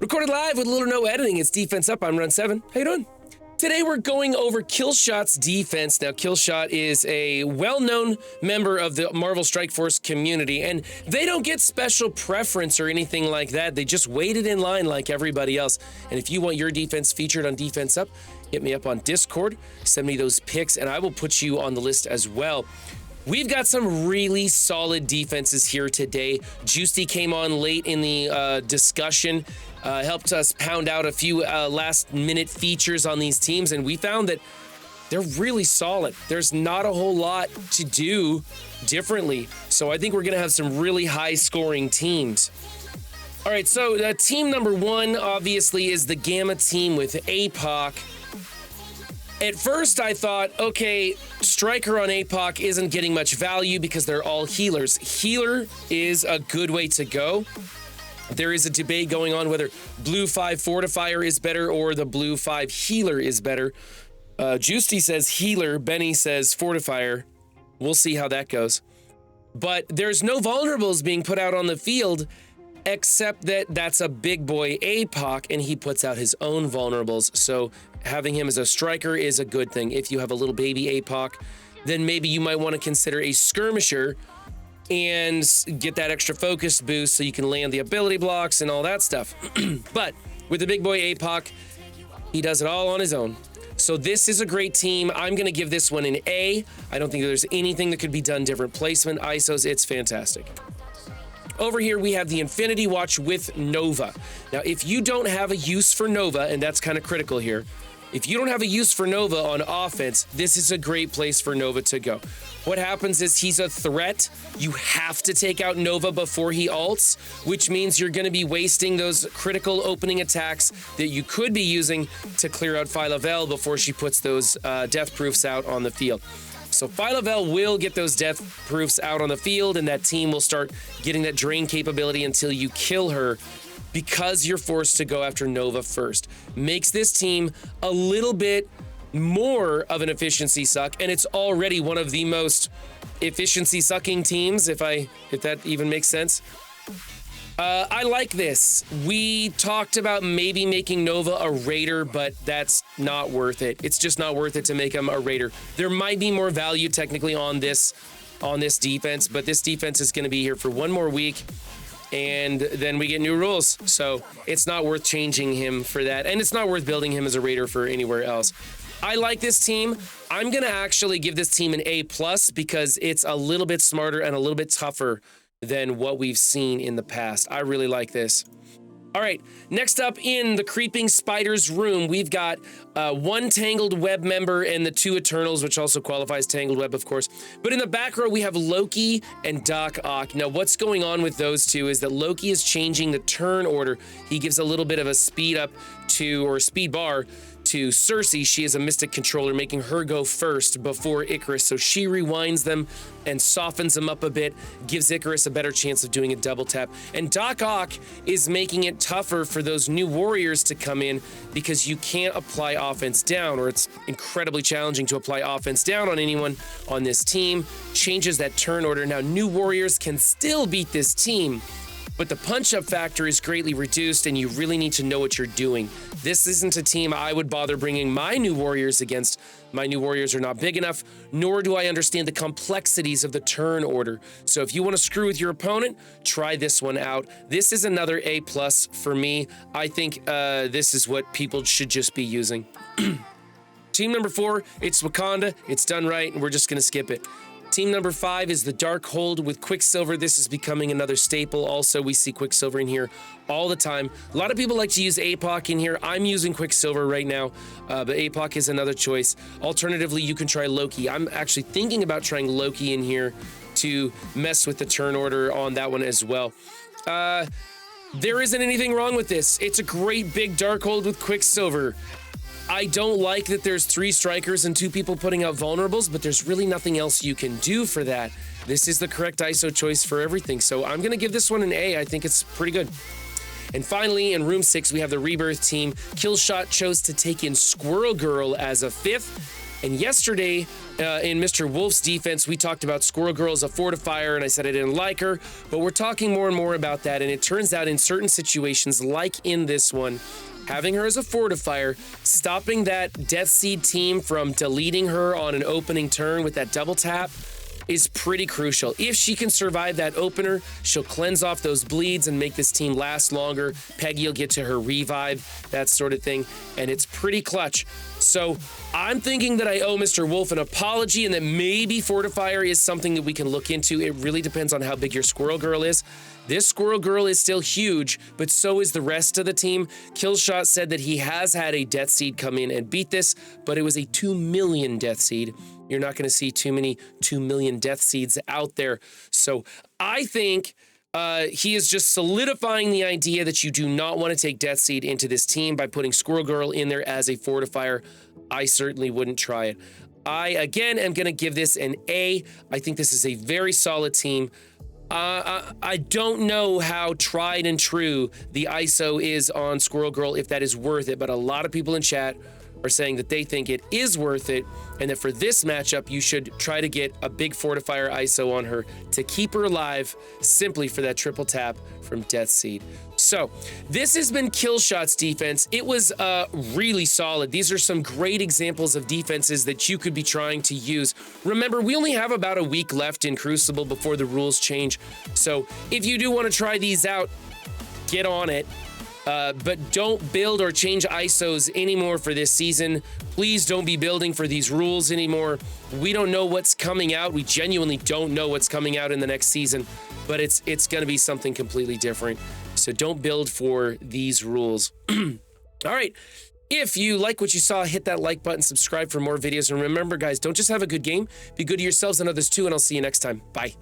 Recorded live with little or no editing. It's Defense Up. I'm Run 7. How you doing? Today we're going over Killshot's defense. Now, Killshot is a well-known member of the Marvel Strike Force community, and they don't get special preference or anything like that. They just waited in line like everybody else. And if you want your defense featured on Defense Up, hit me up on Discord, send me those pics, and I will put you on the list as well. We've got some really solid defenses here today. Jgiusti came on late in the discussion, helped us pound out a few last-minute features on these teams, and we found that they're really solid. There's not a whole lot to do differently, so I think we're going to have some really high-scoring teams. All right, so team number one, obviously, is the Gamma team with APOC. At first, I thought, okay, Striker on APOC isn't getting much value because they're all healers. Healer is a good way to go. There is a debate going on whether Blue 5 Fortifier is better or the Blue 5 Healer is better. Jgiusti says Healer, Benny says Fortifier. We'll see how that goes. But there's no vulnerables being put out on the field, except that that's a big boy APOC, and he puts out his own vulnerables. So having him as a striker is a good thing. If you have a little baby APOC, then maybe you might want to consider a skirmisher and get that extra focus boost so you can land the ability blocks and all that stuff. But with the big boy APOC, he does it all on his own. So this is a great team. I'm going to give this one an A. I don't think there's anything that could be done different. Placement, ISOs, it's fantastic. Over here, we have the Infinity Watch with Nova. Now, if you don't have a use for Nova, and that's kind of critical here, if you don't have a use for Nova on offense, this is a great place for Nova to go. What happens is he's a threat. You have to take out Nova before he ults, which means you're going to be wasting those critical opening attacks that you could be using to clear out Phyla-Vell before she puts those death proofs out on the field. So Phyla-Vell will get those death proofs out on the field, and that team will start getting that drain capability until you kill her, because you're forced to go after Nova first. Makes this team a little bit more of an efficiency suck, and it's already one of the most efficiency sucking teams, if that even makes sense. I like this. We talked about maybe making Nova a raider, but that's not worth it. It's just not worth it to make him a raider. There might be more value technically on this defense, but this defense is going to be here for one more week, and then we get new rules. So it's not worth changing him for that, and it's not worth building him as a raider for anywhere else. I like this team. I'm going to actually give this team an A+ because it's a little bit smarter and a little bit tougher than what we've seen in the past. I really like this. All right, next up in the Creeping Spiders room, we've got one Tangled Web member and the two Eternals, which also qualifies Tangled Web, of course. But in the back row, we have Loki and Doc Ock. Now, what's going on with those two is that Loki is changing the turn order. He gives a little bit of a speed up to, or speed bar to Cersei. She is a Mystic Controller, making her go first before Icarus. So she rewinds them and softens them up a bit, gives Icarus a better chance of doing a double tap. And Doc Ock is making it tougher for those new warriors to come in because you can't apply offense down, or it's incredibly challenging to apply offense down on anyone on this team. Changes that turn order. Now, new warriors can still beat this team, but the punch-up factor is greatly reduced, and you really need to know what you're doing. This isn't a team I would bother bringing my new warriors against. My new warriors are not big enough, nor do I understand the complexities of the turn order. So if you want to screw with your opponent, try this one out. This is another A+ for me. I think this is what people should just be using. Team number 4, it's Wakanda. It's done right, and we're just going to skip it. Team number 5 is the Darkhold with Quicksilver. This is becoming another staple. Also, we see Quicksilver in here all the time. A lot of people like to use APOC in here. I'm using Quicksilver right now, but APOC is another choice. Alternatively, you can try Loki. I'm actually thinking about trying Loki in here to mess with the turn order on that one as well. There isn't anything wrong with this. It's a great big Darkhold with Quicksilver. I don't like that there's 3 strikers and 2 people putting out vulnerables, but there's really nothing else you can do for that. This is the correct ISO choice for everything, so I'm going to give this one an A. I think it's pretty good. And finally, in Room 6, we have the Rebirth team. Killshot chose to take in Squirrel Girl as a 5th. And yesterday in Mr. Wolf's defense, we talked about Squirrel Girl as a fortifier, and I said I didn't like her, but we're talking more and more about that. And it turns out in certain situations, like in this one, having her as a fortifier, stopping that Death Seed team from deleting her on an opening turn with that double tap is pretty crucial. If she can survive that opener, she'll cleanse off those bleeds and make this team last longer. Peggy will get to her revive, that sort of thing, and it's pretty clutch. So I'm thinking that I owe Mr. Wolf an apology and that maybe Fortifier is something that we can look into. It really depends on how big your Squirrel Girl is. This Squirrel Girl is still huge, but so is the rest of the team. Killshot said that he has had a Death Seed come in and beat this, but it was a 2 million Death Seed. You're not going to see too many 2 million Death Seeds out there. So I think he is just solidifying the idea that you do not want to take Death Seed into this team by putting Squirrel Girl in there as a fortifier. I certainly wouldn't try it. I, again, am going to give this an A. I think this is a very solid team. I don't know how tried and true the ISO is on Squirrel Girl, if that is worth it, but a lot of people in chat are saying that they think it is worth it, and that for this matchup, you should try to get a big fortifier ISO on her to keep her alive simply for that triple tap from Death Seed. So this has been Killshot's defense. It was really solid. These are some great examples of defenses that you could be trying to use. Remember, we only have about a week left in Crucible before the rules change. So if you do want to try these out, get on it. But don't build or change ISOs anymore for this season. Please don't be building for these rules anymore. We don't know what's coming out. We genuinely don't know what's coming out in the next season, but it's going to be something completely different. So don't build for these rules. All right. If you like what you saw, hit that like button, subscribe for more videos. And remember, guys, don't just have a good game. Be good to yourselves and others too, and I'll see you next time. Bye.